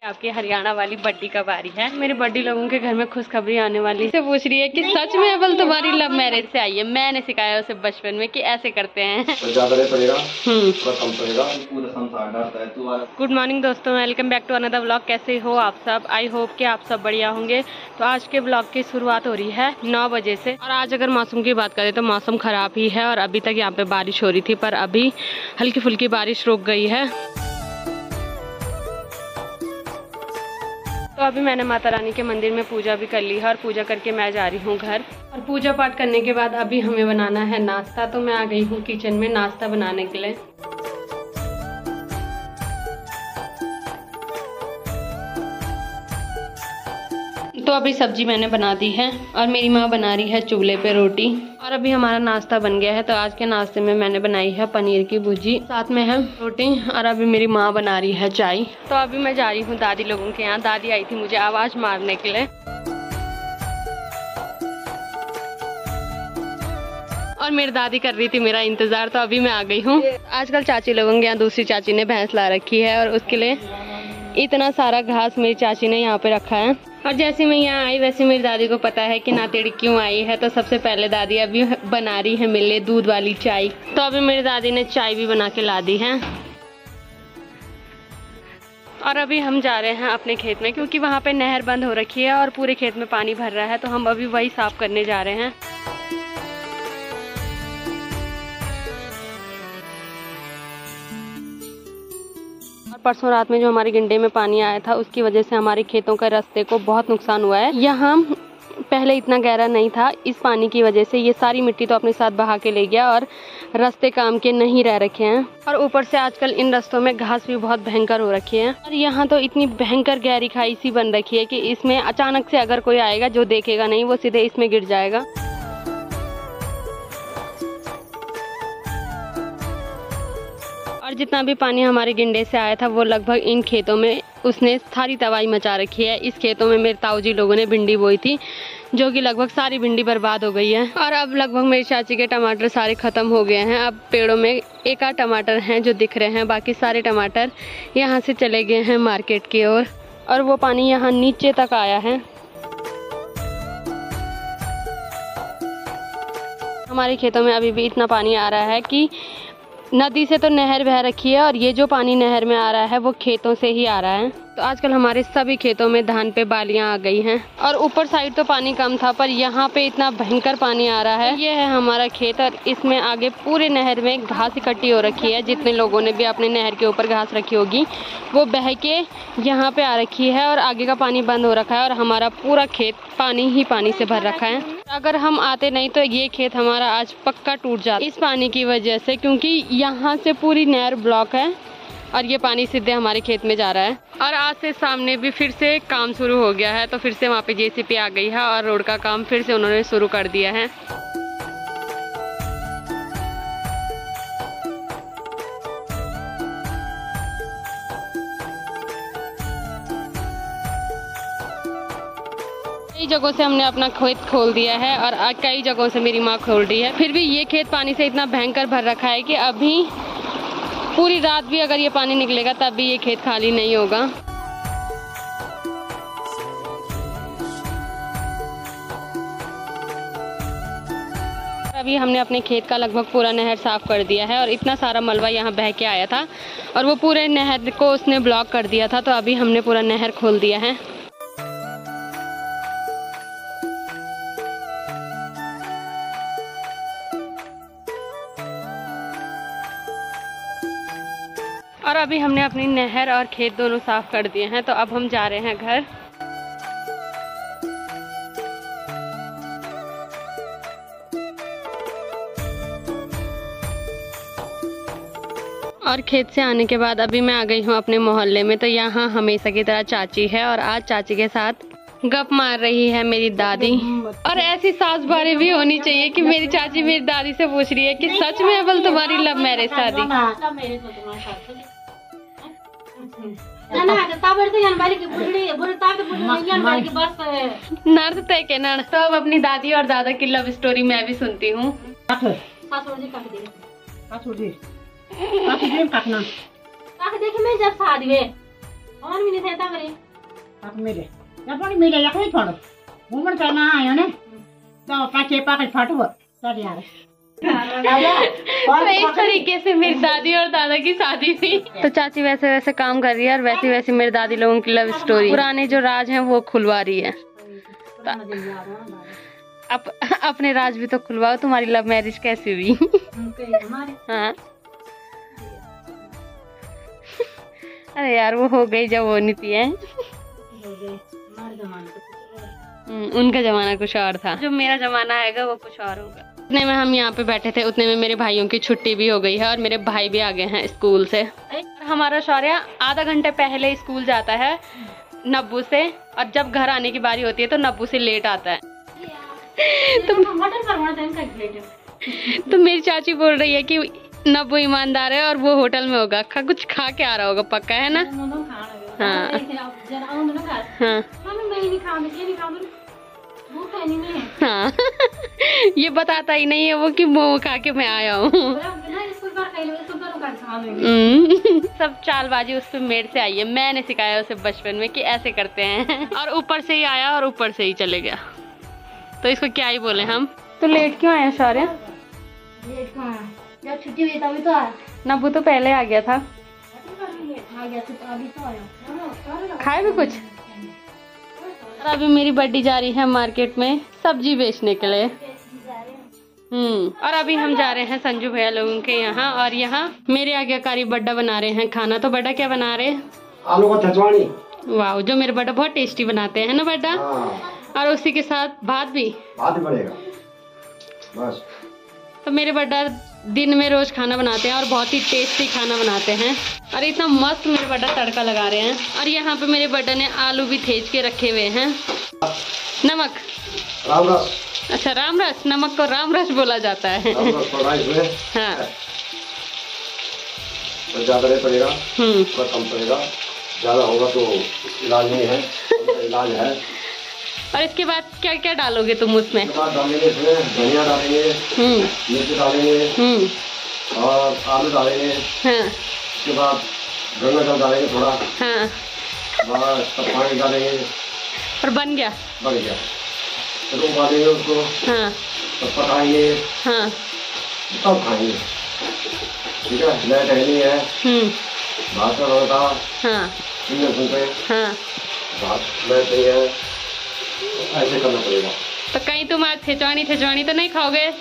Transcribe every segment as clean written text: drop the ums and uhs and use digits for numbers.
आपकी हरियाणा वाली बड्डी कब आ रही है। मेरे बड्डी लोगों के घर में खुशखबरी आने वाली से पूछ रही है कि सच में अव्वल तुम्हारी लव मैरिज से आई है। मैंने सिखाया उसे बचपन में कि ऐसे करते हैं। गुड मॉर्निंग दोस्तों, welcome back to another vlog. कैसे हो आप सब? आई होप कि आप सब बढ़िया होंगे। तो आज के व्लॉग की शुरुआत हो रही है 9 बजे से। और आज अगर मौसम की बात करें तो मौसम खराब ही है और अभी तक यहाँ पे बारिश हो रही थी, पर अभी हल्की फुल्की बारिश रुक गई है। तो अभी मैंने माता रानी के मंदिर में पूजा भी कर ली है और पूजा करके मैं जा रही हूँ घर। और पूजा पाठ करने के बाद अभी हमें बनाना है नाश्ता। तो मैं आ गई हूँ किचन में नाश्ता बनाने के लिए। तो अभी सब्जी मैंने बना दी है और मेरी माँ बना रही है चूल्हे पे रोटी। और अभी हमारा नाश्ता बन गया है। तो आज के नाश्ते में मैंने बनाई है पनीर की भुर्जी, साथ में है रोटी, और अभी मेरी माँ बना रही है चाय। तो अभी मैं जा रही हूँ दादी लोगों के यहाँ। दादी आई थी मुझे आवाज मारने के लिए और मेरी दादी कर रही थी मेरा इंतजार। तो अभी मैं आ गई हूँ। आजकल चाची लोगों के यहाँ दूसरी चाची ने भैंस ला रखी है और उसके लिए इतना सारा घास मेरी चाची ने यहाँ पे रखा है। और जैसे मैं यहाँ आई वैसे मेरी दादी को पता है कि नातेड़ी क्यों आई है। तो सबसे पहले दादी अभी बना रही है मेरे लिए दूध वाली चाय। तो अभी मेरी दादी ने चाय भी बना के ला दी है। और अभी हम जा रहे हैं अपने खेत में, क्योंकि वहाँ पे नहर बंद हो रखी है और पूरे खेत में पानी भर रहा है। तो हम अभी वही साफ करने जा रहे हैं। परसों रात में जो हमारे गिंडे में पानी आया था उसकी वजह से हमारे खेतों के रास्ते को बहुत नुकसान हुआ है। यहाँ पहले इतना गहरा नहीं था। इस पानी की वजह से ये सारी मिट्टी तो अपने साथ बहा के ले गया और रास्ते काम के नहीं रह रखे हैं। और ऊपर से आजकल इन रास्तों में घास भी बहुत भयंकर हो रखी है। और यहाँ तो इतनी भयंकर गहरी खाई सी बन रखी है कि इसमें अचानक से अगर कोई आएगा जो देखेगा नहीं वो सीधे इसमें गिर जाएगा। और जितना भी पानी हमारे गिंडे से आया था वो लगभग इन खेतों में उसने सारी तबाही मचा रखी है। इस खेतों में मेरे ताऊ जी लोगों ने भिंडी बोई थी, जो कि लगभग सारी भिंडी बर्बाद हो गई है। और अब लगभग मेरी चाची के टमाटर सारे खत्म हो गए हैं। अब पेड़ों में एक आध टमाटर हैं जो दिख रहे हैं, बाकी सारे टमाटर यहाँ से चले गए हैं मार्केट की ओर। और वो पानी यहाँ नीचे तक आया है। हमारे खेतों में अभी भी इतना पानी आ रहा है कि नदी से तो नहर बह रखी है और ये जो पानी नहर में आ रहा है वो खेतों से ही आ रहा है। तो आजकल हमारे सभी खेतों में धान पे बालियां आ गई हैं। और ऊपर साइड तो पानी कम था, पर यहाँ पे इतना भयंकर पानी आ रहा है। ये है हमारा खेत और इसमें आगे पूरे नहर में घास इकट्ठी हो रखी है। जितने लोगों ने भी अपने नहर के ऊपर घास रखी होगी वो बह के यहाँ पे आ रखी है और आगे का पानी बंद हो रखा है और हमारा पूरा खेत पानी ही पानी से भर रखा है। अगर हम आते नहीं तो ये खेत हमारा आज पक्का टूट जाता इस पानी की वजह से, क्योंकि यहाँ से पूरी नहर ब्लॉक है और ये पानी सीधे हमारे खेत में जा रहा है। और आज से सामने भी फिर से काम शुरू हो गया है। तो फिर से वहाँ पे जेसीबी आ गई है और रोड का काम फिर से उन्होंने शुरू कर दिया है। कई जगहों से हमने अपना खेत खोल दिया है और कई जगहों से मेरी माँ खोल रही है। फिर भी ये खेत पानी से इतना भयंकर भर रखा है कि अभी पूरी रात भी अगर ये पानी निकलेगा तब भी ये खेत खाली नहीं होगा। अभी हमने अपने खेत का लगभग पूरा नहर साफ कर दिया है और इतना सारा मलबा यहाँ बह के आया था और वो पूरे नहर को उसने ब्लॉक कर दिया था। तो अभी हमने पूरा नहर खोल दिया है। और अभी हमने अपनी नहर और खेत दोनों साफ कर दिए हैं। तो अब हम जा रहे हैं घर। और खेत से आने के बाद अभी मैं आ गई हूँ अपने मोहल्ले में। तो यहाँ हमेशा की तरह चाची है और आज चाची के साथ गप मार रही है मेरी दादी। और ऐसी सास बारी भी होनी चाहिए कि मेरी चाची मेरी दादी से पूछ रही है कि सच में अव्वल तुम्हारी लव मैरिज शादी। नर्स तय के नर्स। तो अब अपनी दादी और दादा की लव स्टोरी मैं भी सुनती हूँ। और मिले थे तब रे अब मेरे जब पानी मिले या कोई छोड़ो घूमन करना आयो ने तो पाके पाके फटो चल यार। तो इस तरीके से मेरी दादी और दादा की शादी हुई। तो चाची वैसे वैसे काम कर रही है और वैसी वैसी मेरी दादी लोगों की लव स्टोरी पुराने जो राज हैं वो खुलवा रही है। अपने राज भी तो खुलवाओ, तुम्हारी लव मैरिज कैसी हुई? हाँ अरे यार वो हो गई जब होनी थी है। उनका जमाना कुछ और था, जो मेरा जमाना आएगा वो कुछ और होगा। उतने में हम यहाँ पे बैठे थे, उतने में मेरे भाइयों की छुट्टी भी हो गई है और मेरे भाई भी आ गए हैं स्कूल से। हमारा शौर्य आधा घंटे पहले स्कूल जाता है नब्बू से, और जब घर आने की बारी होती है तो नब्बू से लेट आता है। तो मेरी चाची बोल रही है कि नब्बू ईमानदार है और वो होटल में होगा, कुछ खा के आ रहा होगा पक्का, है ना? हाँ हाँ ये बताता ही नहीं है वो कि मोमो खा के मैं आया हूँ। सब चालबाजी उस पे मेरे से आई है, मैंने सिखाया उसे बचपन में कि ऐसे करते हैं, और ऊपर से ही आया और ऊपर से ही चले गया। तो इसको क्या ही बोले हम। तो लेट क्यों आया शौर्य? लेट कहाँ आया? जब छुट्टी हुई तभी तो आया। नब्बू तो पहले आ गया था। आ गया तो अभी तो आया। खाए भी कुछ? और अभी मेरी बड्डी जा रही है मार्केट में सब्जी बेचने के लिए। और अभी हम जा रहे हैं संजू भैया लोगों के यहाँ, और यहाँ मेरे आज्ञाकारी बड्डा बना रहे हैं खाना। तो बड्डा क्या बना रहे? आलू का छछवानी। वाह, जो मेरे बड्डा बहुत टेस्टी बनाते हैं ना बड्डा। और उसी के साथ भात भी पड़ेगा बस। तो मेरे बड्डा दिन में रोज खाना बनाते हैं और बहुत ही टेस्टी खाना बनाते हैं, और इतना मस्त मेरे बड्डा तड़का लगा रहे हैं। और यहाँ पे मेरे बड्डा ने आलू भी थेच के रखे हुए हैं। नमक राम रस। अच्छा राम रस, नमक को राम रस बोला जाता है। हाँ तो ज्यादा नहीं पड़ेगा, कम पड़ेगा, ज्यादा होगा तो इलाज नहीं है, इलाज है। और इसके बाद क्या क्या डालोगे तुम उसमें? डालेंगे इसमें धनिया डालेंगे, मिर्च डालेंगे, और आलू डालेंगे। हाँ। उसके बाद गंगा जल डालेंगे थोड़ा। हाँ। बस तब पानी डालेंगे और बन गया। फिर उबालेंगे उसको। हाँ। तब पकाएंगे। हाँ। तब खाएंगे। ठीक है, लाइट है नहीं है। भात का रोटा। हाँ। हाँ। भात लाइट नहीं है, ऐसे करना पड़ेगा। तो कहीं तुम आज ठेचवानी तो नहीं खाओगे?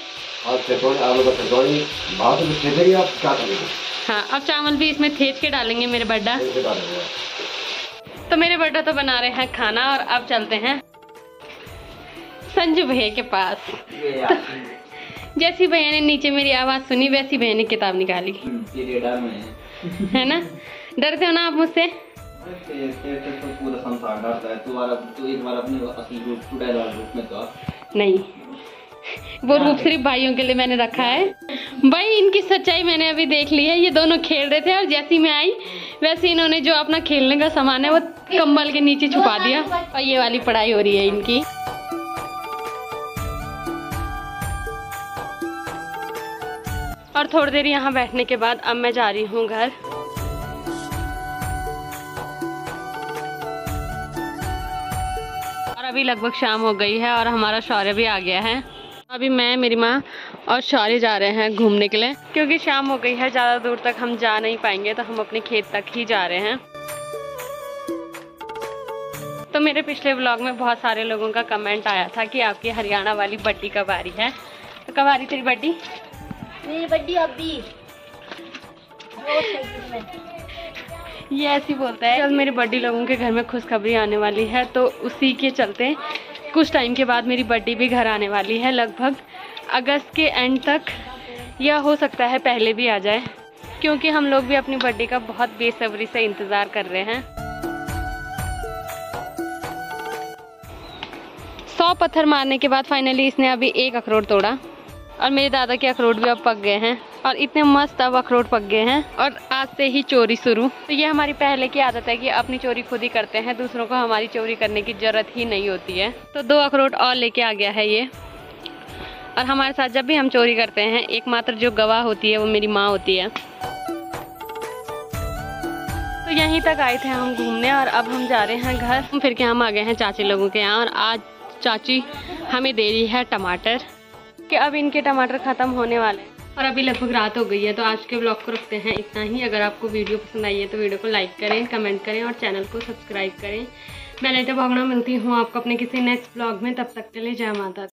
आज ठेचवानी, आलू का ठेचवानी, भात भी ठेचेंगे, आप क्या करेंगे? हाँ, अब चावल भी इसमें थेच के डालेंगे मेरे बड्डा। तो मेरे बड्डा तो बना रहे हैं खाना, और अब चलते हैं संजू भैया के पास। तो जैसी भैया ने नीचे मेरी आवाज सुनी वैसी भैया ने किताब निकाली। है ना? डरते हो ना आप मुझसे? तो पूरा संसार डरता है। तू एक बार अपने असली रूप में तो नहीं, वो रूप सिर्फ भाइयों के लिए मैंने रखा है। भाई इनकी सच्चाई मैंने अभी देख ली है। ये दोनों खेल रहे थे और जैसी मैं आई वैसे इन्होंने जो अपना खेलने का सामान है वो कंबल के नीचे छुपा दिया, और ये वाली पढ़ाई हो रही है इनकी। और थोड़ी देर यहाँ बैठने के बाद अब मैं जा रही हूँ घर। और अभी लगभग शाम हो गई है और हमारा शौर्य भी आ गया है। अभी मैं, मेरी माँ और शौर्य जा रहे हैं घूमने के लिए, क्योंकि शाम हो गई है, ज़्यादा दूर तक हम जा नहीं पाएंगे, तो हम अपने खेत तक ही जा रहे हैं। तो मेरे पिछले व्लॉग में बहुत सारे लोगों का कमेंट आया था कि आपकी हरियाणा वाली बड्डी कब आ रही है। तो कब आ रही तेरी बड्डी? मेरी बड्डी अभी ये ऐसी बोलता है। कल मेरे बड्डी लोगों के घर में खुशखबरी आने वाली है, तो उसी के चलते कुछ टाइम के बाद मेरी बड्डी भी घर आने वाली है, लगभग अगस्त के एंड तक, या हो सकता है पहले भी आ जाए, क्योंकि हम लोग भी अपनी बड्डी का बहुत बेसब्री से इंतज़ार कर रहे हैं। 100 पत्थर मारने के बाद फाइनली इसने अभी एक अखरोट तोड़ा, और मेरे दादा के अखरोट भी अब पक गए हैं, और इतने मस्त अब अखरोट पक गए हैं। और आज से ही चोरी शुरू। तो ये हमारी पहले की आदत है कि अपनी चोरी खुद ही करते हैं, दूसरों को हमारी चोरी करने की जरूरत ही नहीं होती है। तो 2 अखरोट और लेके आ गया है ये। और हमारे साथ जब भी हम चोरी करते हैं, एकमात्र जो गवाह होती है वो मेरी माँ होती है। तो तो यहीं तक आए थे हम घूमने और अब हम जा रहे हैं घर। फिर के हम आ गए हैं चाची लोगों के यहाँ और आज चाची हमें दे रही है टमाटर कि अब इनके टमाटर ख़त्म होने वाले हैं और अभी लगभग रात हो गई है। तो आज के ब्लॉग को रखते हैं इतना ही। अगर आपको वीडियो पसंद आई है तो वीडियो को लाइक करें, कमेंट करें और चैनल को सब्सक्राइब करें। मैं लेटे भागना मिलती हूँ आपको अपने किसी नेक्स्ट ब्लॉग में। तब तक के लिए जय माता दी।